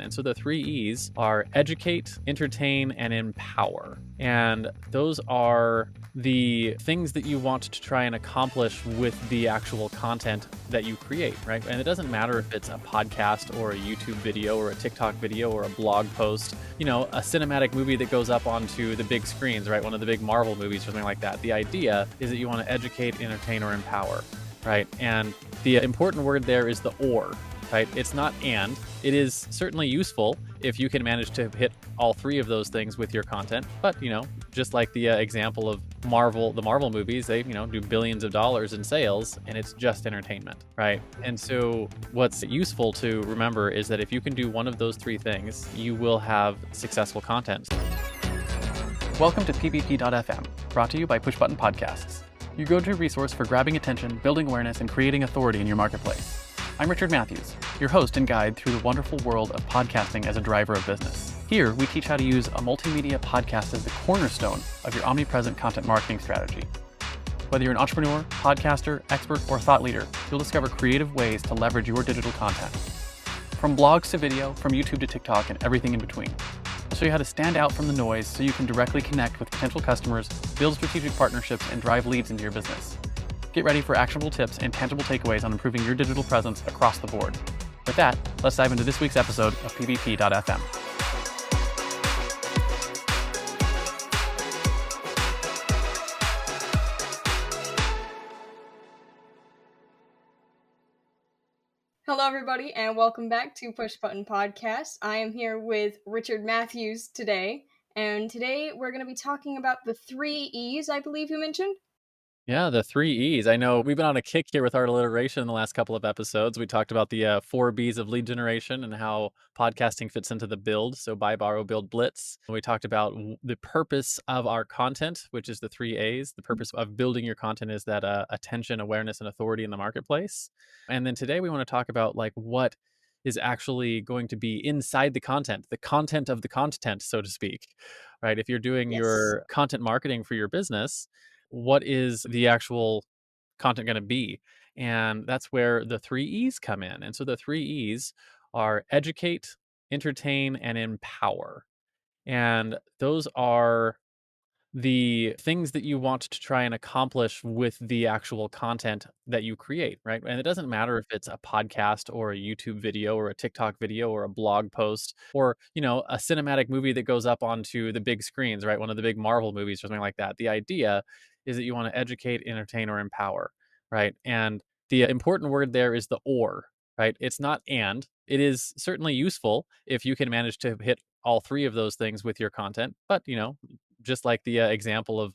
And so the three E's are educate, entertain, and empower. And those are the things that you want to try and accomplish with the actual content that you create, right? And it doesn't matter if it's a podcast or a YouTube video or a TikTok video or a blog post, a cinematic movie that goes up onto the big screens, right? One of the big Marvel movies or something like that. The idea is that you want to educate, entertain, or empower, right? And the important word there is the or, right? It's not and. It is certainly useful if you can manage to hit all three of those things with your content. But, just like the example of the Marvel movies, they, do billions of dollars in sales and it's just entertainment, right? And so what's useful to remember is that if you can do one of those three things, you will have successful content. Welcome to PvP.fm, brought to you by Pushbutton Podcasts, your go-to resource for grabbing attention, building awareness, and creating authority in your marketplace. I'm Richard Matthews, your host and guide through the wonderful world of podcasting as a driver of business. Here, we teach how to use a multimedia podcast as the cornerstone of your omnipresent content marketing strategy. Whether you're an entrepreneur, podcaster, expert, or thought leader, you'll discover creative ways to leverage your digital content. From blogs to video, from YouTube to TikTok, and everything in between. I'll show you how to stand out from the noise so you can directly connect with potential customers, build strategic partnerships, and drive leads into your business. Get ready for actionable tips and tangible takeaways on improving your digital presence across the board. With that, let's dive into this week's episode of PvP.fm. Hello, everybody, and welcome back to Push Button Podcast. I am here with Richard Matthews today, and today we're going to be talking about the three E's, I believe you mentioned. Yeah, the three E's. I know we've been on a kick here with our alliteration in the last couple of episodes. We talked about the four B's of lead generation and how podcasting fits into the build. So buy, borrow, build, blitz. We talked about the purpose of our content, which is the three A's. The purpose of building your content is that attention, awareness, and authority in the marketplace. And then today we want to talk about what is actually going to be inside the content of the content, so to speak, right? If you're doing Yes. your content marketing for your business, what is the actual content going to be? And that's where the three E's come in. And so the three E's are educate, entertain, and empower. And those are the things that you want to try and accomplish with the actual content that you create, right? And it doesn't matter if it's a podcast or a YouTube video or a TikTok video or a blog post or, a cinematic movie that goes up onto the big screens, right? One of the big Marvel movies or something like that. The idea is that you want to educate, entertain, or empower, right? And the important word there is the or, right? It's not and. It is certainly useful if you can manage to hit all three of those things with your content, but just like the example of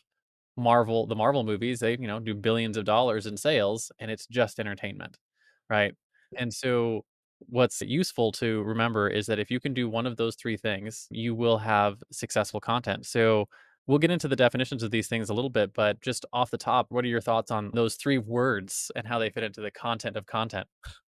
the Marvel movies, they, do billions of dollars in sales and it's just entertainment, right? And so what's useful to remember is that if you can do one of those three things, you will have successful content. So we'll get into the definitions of these things a little bit, but just off the top, what are your thoughts on those three words and how they fit into the content of content?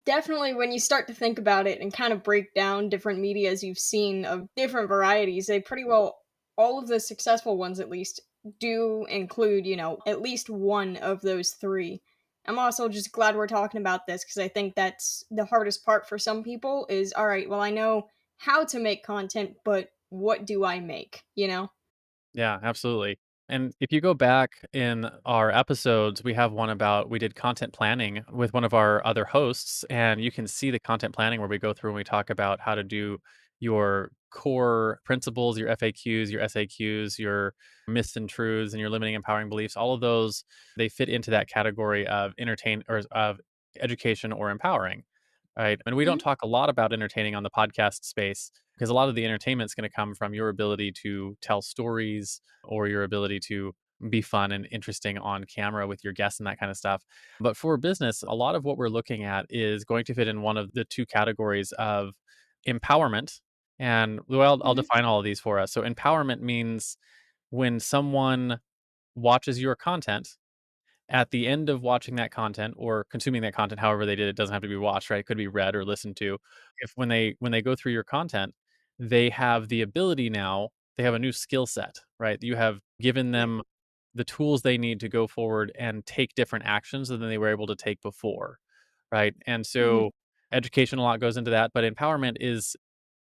Definitely, when you start to think about it and kind of break down different medias you've seen of different varieties, they pretty well, all of the successful ones at least, do include, at least one of those three. I'm also just glad we're talking about this because I think that's the hardest part for some people is, all right, well, I know how to make content, but what do I make? Yeah, absolutely. And if you go back in our episodes, we did content planning with one of our other hosts, and you can see the content planning where we go through and we talk about how to do your core principles, your FAQs, your SAQs, your myths and truths, and your limiting empowering beliefs. All of those, they fit into that category of entertain or of education or empowering. Right. And we don't Mhm. talk a lot about entertaining on the podcast space because a lot of the entertainment is going to come from your ability to tell stories or your ability to be fun and interesting on camera with your guests and that kind of stuff. But for business, a lot of what we're looking at is going to fit in one of the two categories of empowerment. And well, I'll Mhm. define all of these for us. So, empowerment means when someone watches your content at the end of watching that content or consuming that content, however they did it, doesn't have to be watched, right? It could be read or listened to. If when they go through your content, they have the ability now, they have a new skill set, right? You have given Yeah. them the tools they need to go forward and take different actions than they were able to take before, right? And Mhm. so education a lot goes into that, but empowerment is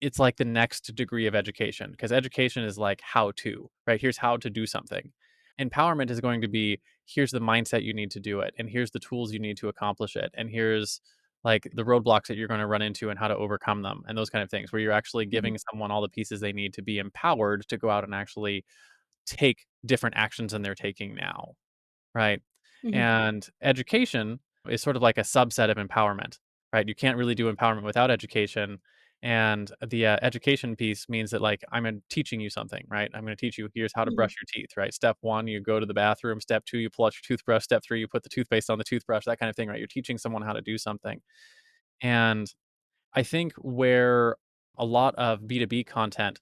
it's like the next degree of education, because education is like how to, right? Here's how to do something. Empowerment is going to be, here's the mindset you need to do it, and here's the tools you need to accomplish it, and here's like the roadblocks that you're going to run into and how to overcome them, and those kind of things, where you're actually Mhm. giving someone all the pieces they need to be empowered to go out and actually take different actions than they're taking now, right? Mhm. And education is sort of like a subset of empowerment, right? You can't really do empowerment without education. And the education piece means that, like, teaching you something, right? I'm going to teach you, here's how to Mhm. brush your teeth, right? Step one, you go to the bathroom. Step two, you pull out your toothbrush. Step three, you put the toothpaste on the toothbrush, that kind of thing, right? You're teaching someone how to do something. And I think where a lot of B2B content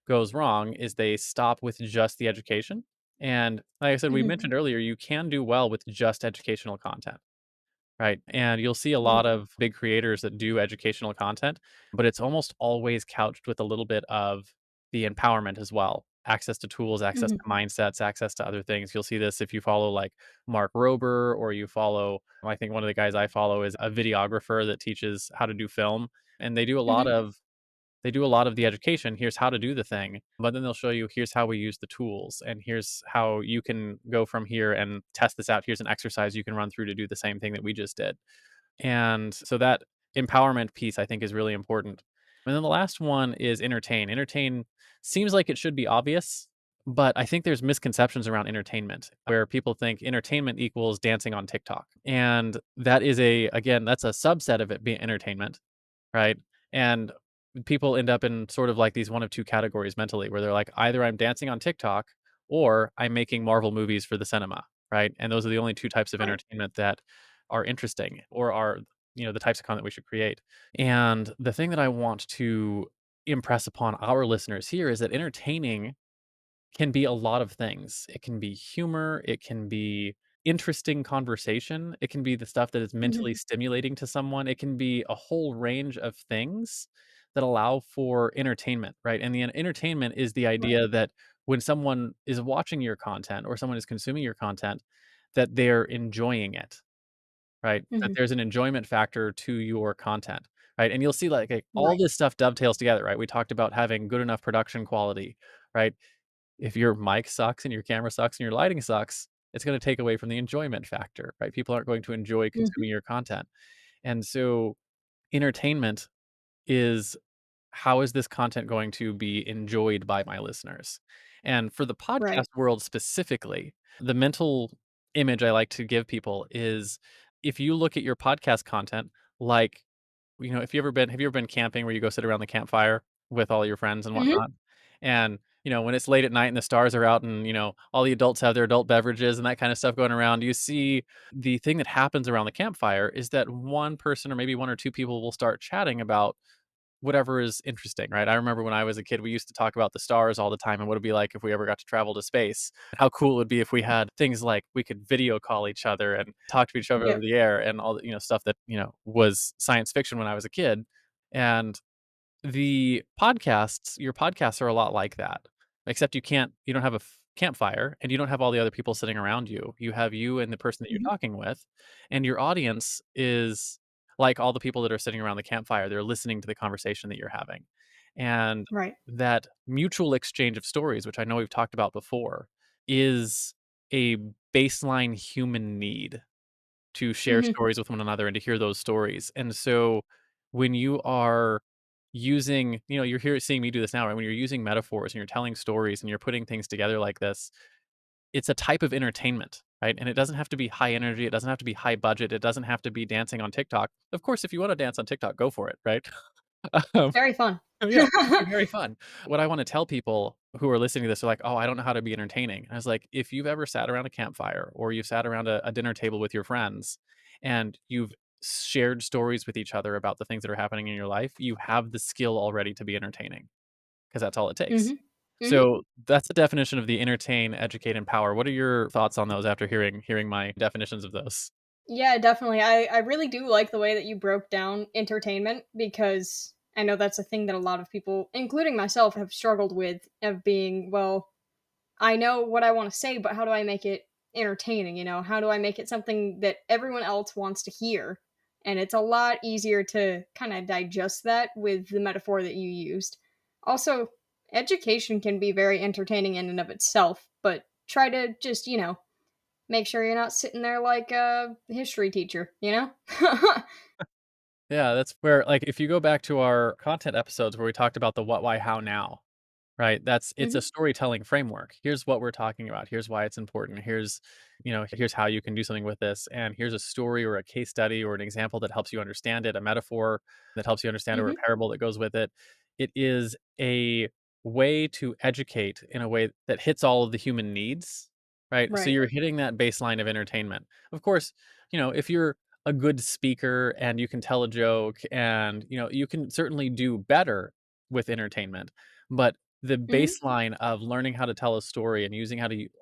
goes wrong is they stop with just the education. And like I said, we Mhm. mentioned earlier, you can do well with just educational content, right? And you'll see a Mhm. lot of big creators that do educational content, but it's almost always couched with a little bit of the empowerment as well. Access to tools, access Mhm. to mindsets, access to other things. You'll see this if you follow like Mark Rober, or you follow, I think one of the guys I follow is a videographer that teaches how to do film. And Mhm. they do a lot of the education. Here's how to do the thing, but then they'll show you, here's how we use the tools, and here's how you can go from here and test this out. Here's an exercise you can run through to do the same thing that we just did. And so that empowerment piece, I think, is really important. And then the last one is entertain. Entertain seems like it should be obvious, but I think there's misconceptions around entertainment where people think entertainment equals dancing on TikTok. And that is again, that's a subset of it being entertainment, right? And people end up in sort of like these one of two categories mentally, where they're like, either I'm dancing on TikTok or I'm making Marvel movies for the cinema, right? And those are the only two types of Right. entertainment that are interesting, or are, the types of content we should create. And the thing that I want to impress upon our listeners here is that entertaining can be a lot of things. It can be humor, it can be interesting conversation, it can be the stuff that is Mhm. mentally stimulating to someone, it can be a whole range of things that allow for entertainment, right? And the entertainment is the Right. idea that when someone is watching your content or someone is consuming your content, that they're enjoying it, right? That Mhm. there's an enjoyment factor to your content, right? And you'll see like all Right. this stuff dovetails together, right? We talked about having good enough production quality, right? If your mic sucks and your camera sucks and your lighting sucks, it's gonna take away from the enjoyment factor, right? People aren't going to enjoy Mhm. consuming your content. And so entertainment is, how is this content going to be enjoyed by my listeners? And for the podcast Right. world specifically, the mental image I like to give people is, if you look at your podcast content, like, if have you ever been camping where you go sit around the campfire with all your friends and Mhm. whatnot? And, when it's late at night and the stars are out and, all the adults have their adult beverages and that kind of stuff going around, you see the thing that happens around the campfire is that one person or maybe one or two people will start chatting about whatever is interesting, right? I remember when I was a kid, we used to talk about the stars all the time and what it'd be like if we ever got to travel to space. How cool it would be if we had things like we could video call each other and talk to each other over Yep. the air, and all the, stuff that, was science fiction when I was a kid. And your podcasts are a lot like that, except you don't have a campfire and you don't have all the other people sitting around you. You have you and the person that you're Mhm. talking with, and your audience is like all the people that are sitting around the campfire. They're listening to the conversation that you're having. And Right. that mutual exchange of stories, which I know we've talked about before, is a baseline human need to share Mhm. stories with one another and to hear those stories. And so when you are using, you're here seeing me do this now, right? When you're using metaphors and you're telling stories and you're putting things together like this, it's a type of entertainment, right? And it doesn't have to be high energy. It doesn't have to be high budget. It doesn't have to be dancing on TikTok. Of course, if you want to dance on TikTok, go for it, right? Um, Very fun. yeah, it can be very fun. What I wanna tell people who are listening to this are like, "Oh, I don't know how to be entertaining." I was like, if you've ever sat around a campfire or you've sat around a dinner table with your friends and you've shared stories with each other about the things that are happening in your life, you have the skill already to be entertaining, because that's all it takes. Mhm. Mhm. So, that's the definition of the entertain, educate, empower. What are your thoughts on those after hearing my definitions of those? Yeah, definitely. I really do like the way that you broke down entertainment, because I know that's a thing that a lot of people, including myself, have struggled with, of being, well, I know what I want to say, but how do I make it entertaining? How do I make it something that everyone else wants to hear? and it's a lot easier to kind of digest that with the metaphor that you used. Also, education can be very entertaining in and of itself, but try to just, make sure you're not sitting there like a history teacher, you know? Yeah, that's where, like, if you go back to our content episodes where we talked about the what, why, how, now, right? It's a Mhm. storytelling framework. Here's what we're talking about. Here's why it's important. Here's how you can do something with this. And here's a story or a case study or an example that helps you understand it, a metaphor that helps you understand it, or a Mhm. parable that goes with it. It is a way to educate in a way that hits all of the human needs, right? So Right. you're hitting that baseline of entertainment. Of course, if you're a good speaker and you can tell a joke and, you can certainly do better with entertainment. But the Mhm. baseline of learning how to tell a story and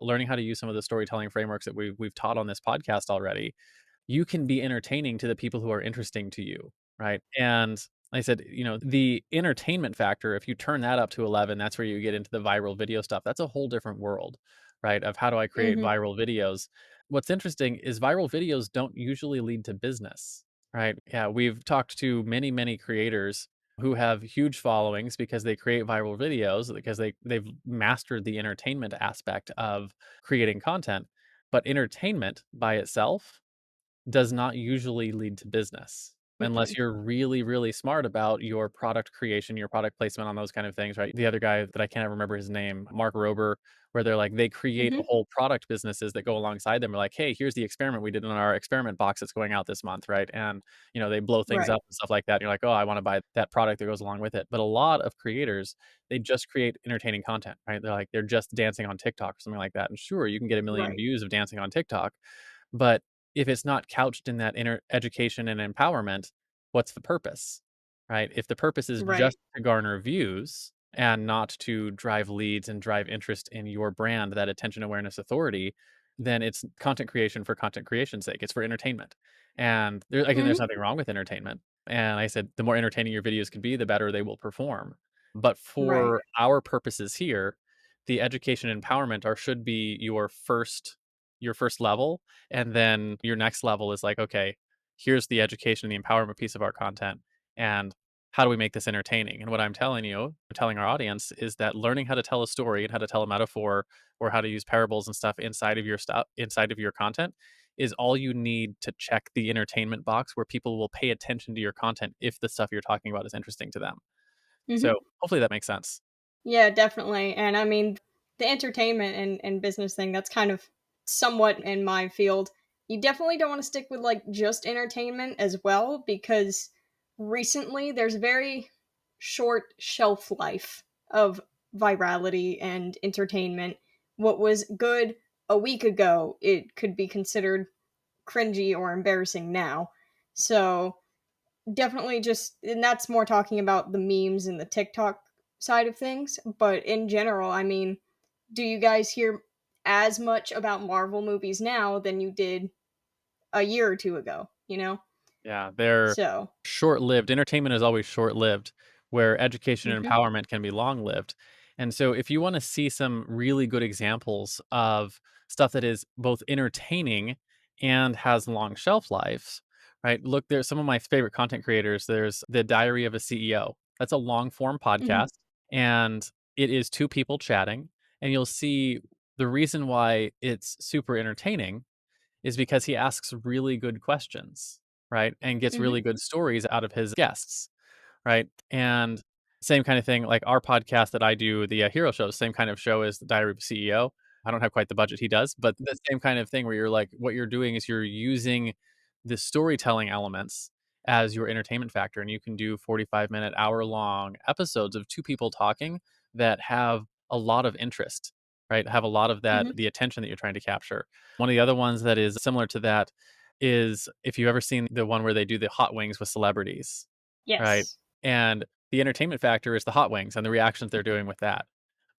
learning how to use some of the storytelling frameworks that we've taught on this podcast already, you can be entertaining to the people who are interesting to you, right? And like I said, the entertainment factor, if you turn that up to 11, that's where you get into the viral video stuff. That's a whole different world, right? Of how do I create Mhm. viral videos? What's interesting is viral videos don't usually lead to business, right? Yeah, we've talked to many, many creators who have huge followings because they create viral videos because they've mastered the entertainment aspect of creating content. But entertainment by itself does not usually lead to business unless Mhm. you're really, really smart about your product creation, your product placement on those kind of things, right? The other guy that I can't remember his name, Mark Rober, where they create a Mhm. whole product businesses that go alongside them. They're like, hey, here's the experiment we did in our experiment box that's going out this month, right? And they blow things Right. up and stuff like that. And you're like, oh, I want to buy that product that goes along with it. But a lot of creators, they just create entertaining content, right? They're just dancing on TikTok or something like that. And sure, you can get a million Right. views of dancing on TikTok, but if it's not couched in that inner education and empowerment, what's the purpose, right? If the purpose is Right. just to garner views and not to drive leads and drive interest in your brand, that attention, awareness, authority, then it's content creation for content creation's sake. It's for entertainment. And again, there's Mhm. nothing wrong with entertainment. And I said, the more entertaining your videos can be, the better they will perform. But Right. for our purposes here, the education and empowerment should be your first level, and then your next level is like, okay, here's the education and the empowerment piece of our content. And how do we make this entertaining? And what I'm telling our audience is that learning how to tell a story and how to tell a metaphor or how to use parables and stuff inside of your content is all you need to check the entertainment box where people will pay attention to your content if the stuff you're talking about is interesting to them. So Mhm. hopefully that makes sense. Yeah, definitely. And I mean, the entertainment and business thing, that's kind of somewhat in my field. You definitely don't want to stick with like just entertainment as well, because recently there's very short shelf life of virality and entertainment. What was good a week ago, it could be considered cringy or embarrassing now. So definitely just, and that's more talking about the memes and the TikTok side of things, but in general, I mean, do you guys hear as much about Marvel movies now than you did a year or 2 ago, you know? Yeah, they're So, short-lived. Entertainment is always short-lived, where education and mhm, empowerment can be long-lived. And so if you wanna see some really good examples of stuff that is both entertaining and has long shelf lives, right? Look, there's some of my favorite content creators. There's The Diary of a CEO. That's a long-form mhm, podcast, and it is 2 people chatting, and you'll see the reason why it's super entertaining is because he asks really good questions, right? And gets mhm, really good stories out of his guests, right? And same kind of thing, like our podcast that I do, the Hero Show, same kind of show as the Diary of a CEO. I don't have quite the budget he does, but the same kind of thing where you're like, what you're doing is you're using the storytelling elements as your entertainment factor, and you can do 45-minute, hour-long episodes of 2 people talking that have a lot of interest, right? Have a lot of mhm. the attention that you're trying to capture. One of the other ones that is similar to that is if you've ever seen the one where they do the hot wings with celebrities, right? Yes. And the entertainment factor is the hot wings and the reactions they're doing with that.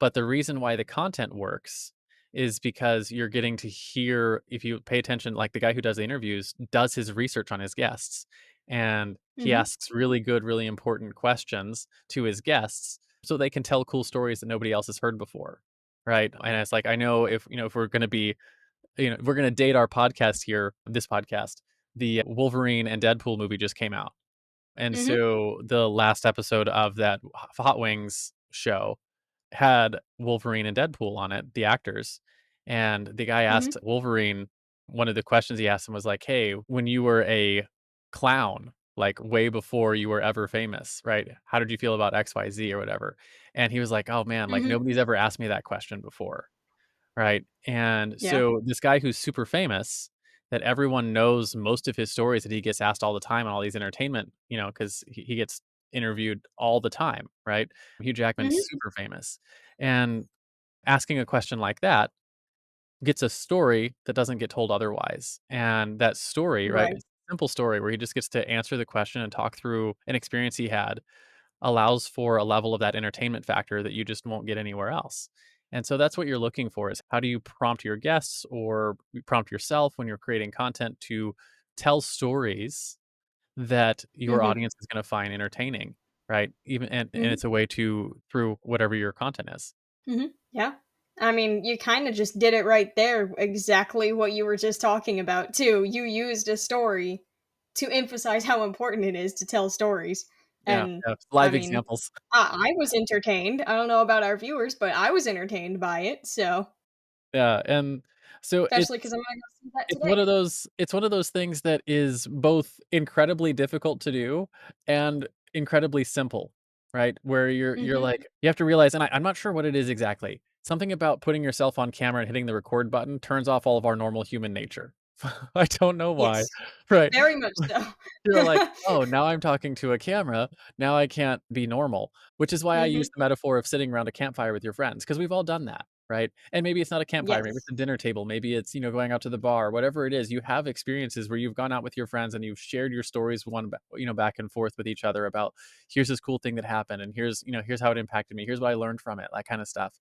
But the reason why the content works is because you're getting to hear, if you pay attention, like the guy who does the interviews does his research on his guests, and he Mhm, asks really good, really important questions to his guests so they can tell cool stories that nobody else has heard before. Right. And it's like, I know if we're going to be, if we're going to date our podcast here, this podcast, the Wolverine and Deadpool movie just came out. And Mhm. so the last episode of that Hot Wings show had Wolverine and Deadpool on it, the actors, and the guy Mhm. asked Wolverine one of the questions he asked him was like, "Hey, when you were a clown, like, way before you were ever famous, right? How did you feel about XYZ or whatever?" And he was like, "Oh, man, like, Mhm. nobody's ever asked me that question before." Right? And Yeah. so this guy who's super famous, that everyone knows most of his stories that he gets asked all the time on all these entertainment, because he gets interviewed all the time, right? Hugh Jackman's Mhm. super famous. And asking a question like that gets a story that doesn't get told otherwise. And that story, right? Right. Simple story where he just gets to answer the question and talk through an experience he had allows for a level of that entertainment factor that you just won't get anywhere else. And so that's what you're looking for is how do you prompt your guests or prompt yourself when you're creating content to tell stories that your Mhm. audience is going to find entertaining, right? Even and Mhm. it's a way to through whatever your content is. Mhm. Yeah. I mean, you kinda just did it right there, exactly what you were just talking about too. You used a story to emphasize how important it is to tell stories, Yeah, and, yeah, I live mean, examples. I was entertained. I don't know about our viewers, but I was entertained by it, so Yeah, and so especially because 'cause I'm gonna go see that it's one today. of those things that is both incredibly difficult to do and incredibly simple, right? Where you're Mhm. like you have to realize, and I'm not sure what it is exactly. Something about putting yourself on camera and hitting the record button turns off all of our normal human nature. I don't know why. Yes. Right. Very much so. You're like, "Oh, now I'm talking to a camera. Now I can't be normal," which is why I use Mhm. the metaphor of sitting around a campfire with your friends because 'cause we've all done that, right? And maybe it's not a campfire, maybe it's Yes. a dinner table, maybe it's, going out to the bar, whatever it is, you have experiences where you've gone out with your friends and you've shared your stories back and forth with each other about, "Here's this cool thing that happened, and here's how it impacted me. Here's what I learned from it," that kinda stuff.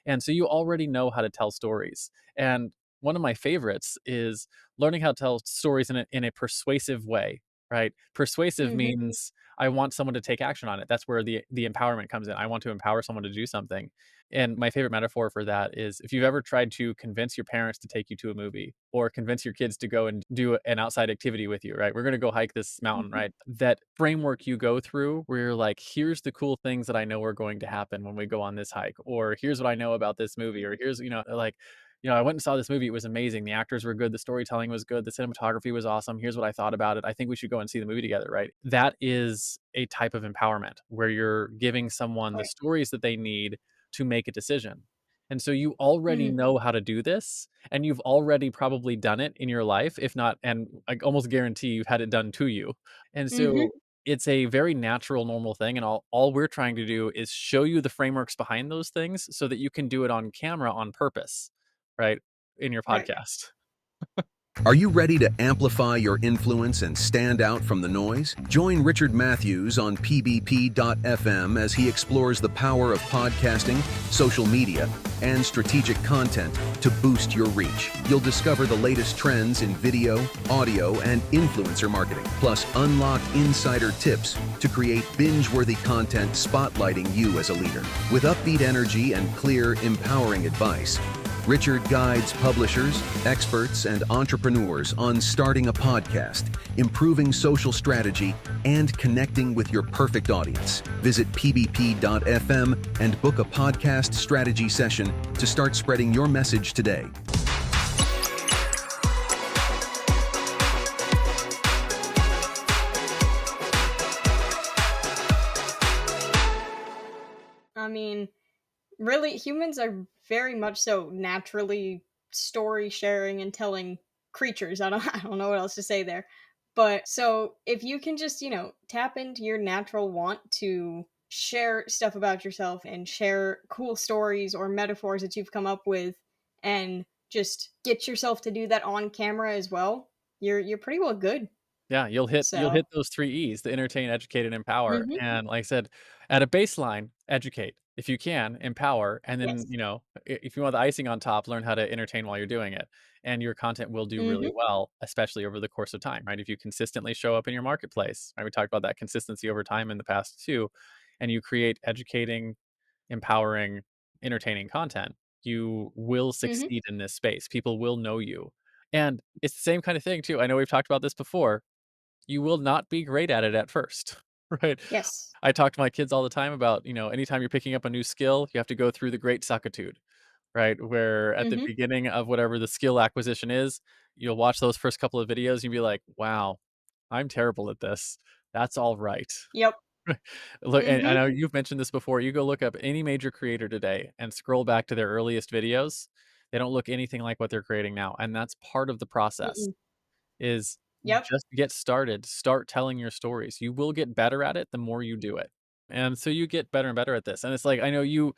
And so you already know how to tell stories. And one of my favorites is learning how to tell stories in a persuasive way, right? Persuasive Mhm. means I want someone to take action on it. That's where the empowerment comes in. I want to empower someone to do something. And my favorite metaphor for that is if you've ever tried to convince your parents to take you to a movie or convince your kids to go and do an outside activity with you, right? We're going to go hike this mountain, Mhm. right? That framework you go through where you're like, here's the cool things that I know are going to happen when we go on this hike, or here's what I know about this movie, or here's, like, I went and saw this movie. It was amazing. The actors were good. The storytelling was good. The cinematography was awesome. Here's what I thought about it. I think we should go and see the movie together, right? That is a type of empowerment where you're giving someone the Right. stories that they need to make a decision. And so you already Mhm. know how to do this, and you've already probably done it in your life, if not, and I almost guarantee you've had it done to you. And Mhm. so it's a very natural, normal thing. And all we're trying to do is show you the frameworks behind those things so that you can do it on camera on purpose, right? In your Right. podcast. Are you ready to amplify your influence and stand out from the noise? Join Richard Matthews on pbp.fm as he explores the power of podcasting, social media, and strategic content to boost your reach. You'll discover the latest trends in video, audio, and influencer marketing, plus unlock insider tips to create binge-worthy content spotlighting you as a leader. With upbeat energy and clear, empowering advice, Richard guides publishers, experts, and entrepreneurs on starting a podcast, improving social strategy, and connecting with your perfect audience. Visit pbp.fm and book a podcast strategy session to start spreading your message today. I mean, really, humans are very much so naturally story sharing and telling creatures. I don't know what else to say there. But so if you can just, tap into your natural want to share stuff about yourself and share cool stories or metaphors that you've come up with and just get yourself to do that on camera as well, you're pretty well good. Yeah, you'll hit So, those 3 E's, the entertain, educate, and empower, mhm, and like I said, at a baseline, educate. If you can, empower, and then, yes. if you want the icing on top, learn how to entertain while you're doing it, and your content will do really Mhm. well, especially over the course of time, right? If you consistently show up in your marketplace, right? We talked about that consistency over time in the past too, and you create educating, empowering, entertaining content, you will Mhm. succeed in this space. People will know you. And it's the same kind of thing too. I know we've talked about this before. You will not be great at it at first, right? Yes. I talk to my kids all the time about, anytime you're picking up a new skill, you have to go through the great suckitude, right? Where at the Mhm. beginning of whatever the skill acquisition is, you'll watch those first couple of videos and you'll be like, wow, I'm terrible at this. That's all right. Yep. Look, and I Mhm. know you've mentioned this before. You go look up any major creator today and scroll back to their earliest videos. They don't look anything like what they're creating now. And that's part of the process Mm-mm. is Yep. just get started. Start telling your stories. You will get better at it the more you do it. And so you get better and better at this. And it's like, I know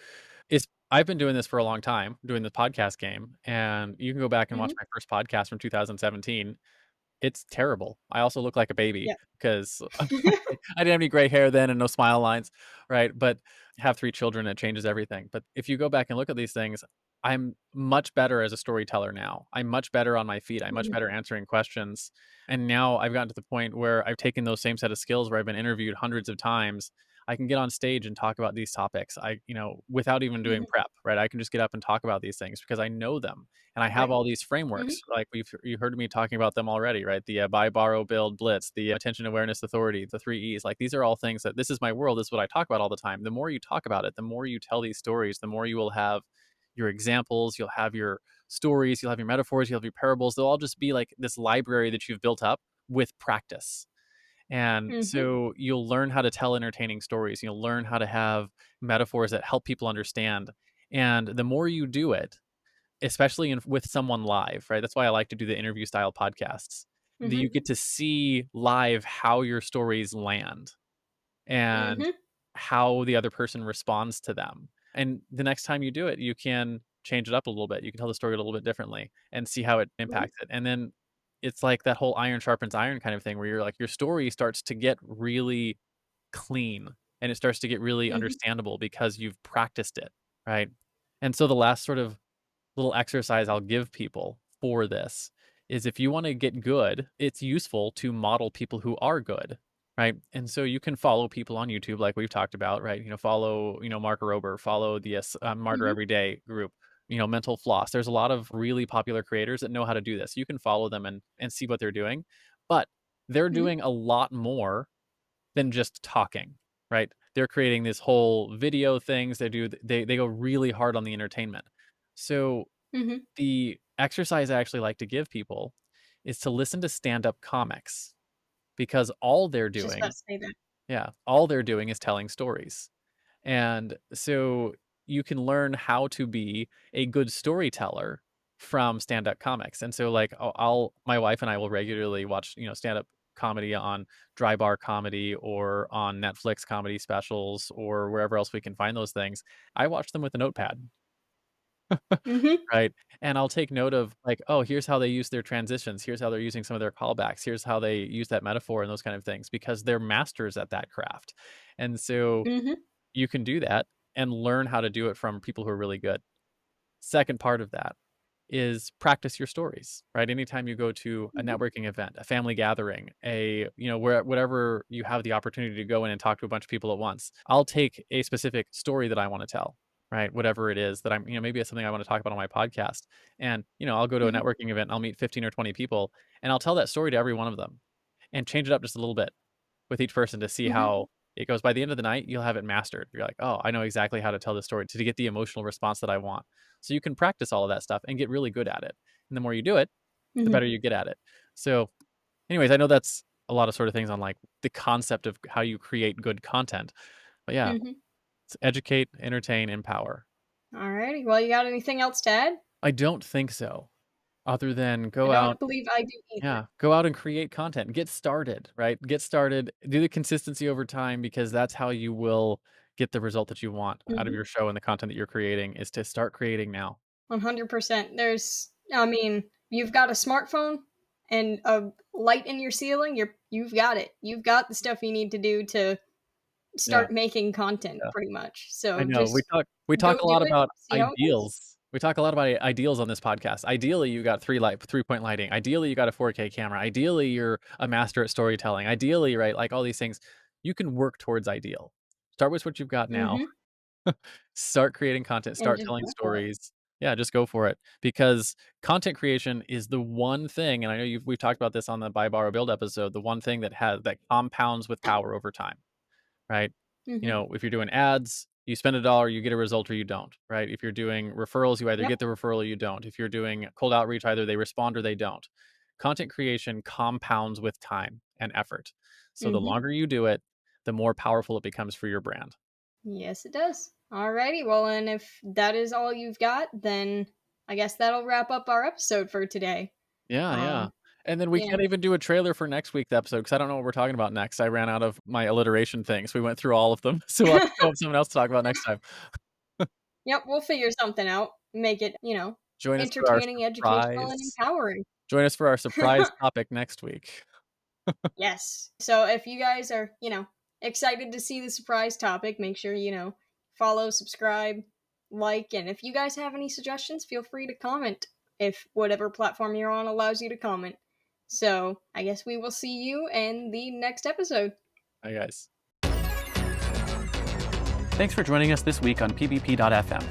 I've been doing this for a long time, doing the podcast game. And you can go back and watch Mhm. my first podcast from 2017. It's terrible. I also look like a baby Yep. 'cause I didn't have any gray hair then and no smile lines, right? But have 3 children, it changes everything. But if you go back and look at these things, I'm much better as a storyteller now. I'm much better on my feet. I'm much Mhm. better answering questions. And now I've gotten to the point where I've taken those same set of skills where I've been interviewed hundreds of times. I can get on stage and talk about these topics. Without even doing Mhm. prep, right? I can just get up and talk about these things because I know them and I have Right. all these Mhm. frameworks. Like you heard me talking about them already, right? The buy, borrow, build, blitz, the attention, awareness, authority, the 3 E's. Like these are all things that this is my world. This is what I talk about all the time. The more you talk about it, the more you tell these stories, the more you will have your examples, you'll have your stories, you'll have your metaphors, you'll have your parables. They'll all just be like this library that you've built up with practice. And Mhm. so you'll learn how to tell entertaining stories. You'll learn how to have metaphors that help people understand. And the more you do it, especially with someone live, right? That's why I like to do the interview style podcasts. You Mhm. get to see live how your stories land and Mhm. how the other person responds to them. And the next time you do it, you can change it up a little bit. You can tell the story a little bit differently and see how it Mhm. impacts it. And then it's like that whole iron sharpens iron kind of thing where you're like your story starts to get really clean and it starts to get really Mhm. understandable because you've practiced it, right? And so the last sort of little exercise I'll give people for this is if you want to get good, it's useful to model people who are good, right? And so you can follow people on YouTube like we've talked about, right? Follow, Mark Rober, follow the Martyr Mhm. Everyday group, Mental Floss. There's a lot of really popular creators that know how to do this. You can follow them and see what they're doing, but they're Mhm. doing a lot more than just talking, right? They're creating this whole video things. They go really hard on the entertainment. So Mhm. the exercise I actually like to give people is to listen to stand-up comics because all they're Just about doing to say that. yeah, all they're doing is telling stories. And so you can learn how to be a good storyteller from stand-up comics. And so like my wife and I will regularly watch, stand-up comedy on Dry Bar Comedy or on Netflix comedy specials or wherever else we can find those things. I watch them with a notepad. Mhm. Right, and I'll take note of, like, "Oh, here's how they use their transitions, here's how they're using some of their callbacks, here's how they use that metaphor," and those kind of things, because they're masters at that craft, and so Mhm. you can do that and learn how to do it from people who are really good. Second part of that is practice your stories, right? Anytime you go to a Mhm. networking event, a family gathering, whatever you have the opportunity to go in and talk to a bunch of people at once, I'll take a specific story that I want to tell, right? Whatever it is that maybe it's something I want to talk about on my podcast. And, I'll go to a Mhm. networking event and I'll meet 15 or 20 people and I'll tell that story to every one of them and change it up just a little bit with each person to see Mhm. how it goes. By the end of the night, you'll have it mastered. You're like, "Oh, I know exactly how to tell this story to get the emotional response that I want." So you can practice all of that stuff and get really good at it. And the more you do it, the Mhm. better you get at it. So, anyways, I know that's a lot of sort of things on like the concept of how you create good content. But yeah, Mhm. it's educate, entertain, empower. Alrighty. Well, you got anything else to add? I don't think so. Other than I go don't out. believe I do either. Yeah, go out and create content. Get started, right? Get started, do the consistency over time because that's how you will get the result that you want out of Mhm. your show and the content that you're creating is to start creating now. 100%. I mean, you've got a smartphone and a light in your ceiling. You've got it. You've got the stuff you need to do to Yeah, start making content, yeah. pretty much. I So know. We just talk we go talk a do lot it. about See how it goes. ideals. We talk a lot about ideals on this podcast. Ideally, you got 3-point lighting. Ideally, you got a 4K camera. Ideally, you're a master at storytelling. Ideally, right, like all these things, you can work towards ideal. Start with what you've got now. Mhm. Start creating content, And start just telling go for it. stories. Yeah, just go for it because content creation is the one thing, and I know we've talked about this on the Buy, Borrow, Build episode, the one thing that compounds with power over time, right? Hmm. If you're doing ads, you spend a dollar, you get a result or you don't, right? If you're doing referrals, you either Yep. get the referral or you don't. If you're doing cold outreach, either they respond or they don't. Content creation compounds with time and effort. So the Hmm. longer you do it, the more powerful it becomes for your brand. Yes, it does. Alrighty, well, and if that is all you've got, then I guess that'll wrap up our episode for today. Yeah, yeah. Um, And then we yeah. can't even do a trailer for next week's episode because I don't know what we're talking about next. I ran out of my alliteration things. We went through all of them. So we'll have to come up with something else to talk about next time. Yep, we'll figure something out. Make it, Join us for our entertaining, educational, and surprise. empowering. Join us for our surprise topic next week. Yes. So if you guys are, excited to see the surprise topic, make sure, follow, subscribe, like, and if you guys have any suggestions, feel free to comment if whatever platform you're on allows you to comment. So I guess we will see you in the next episode. Hi, guys. Thanks for joining us this week on pbp.fm.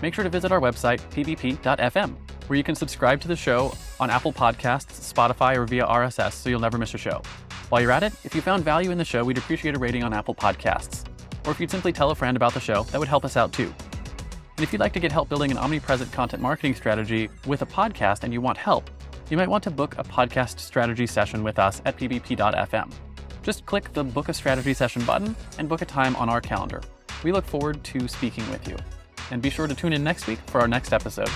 Make sure to visit our website, pbp.fm, where you can subscribe to the show on Apple Podcasts, Spotify, or via RSS so you'll never miss a show. While you're at it, if you found value in the show, we'd appreciate a rating on Apple Podcasts. Or if you'd simply tell a friend about the show, that would help us out too. And if you'd like to get help building an omnipresent content marketing strategy with a podcast and you want help, you might want to book a podcast strategy session with us at pbp.fm. Just click the Book a Strategy Session button and book a time on our calendar. We look forward to speaking with you. And be sure to tune in next week for our next episode.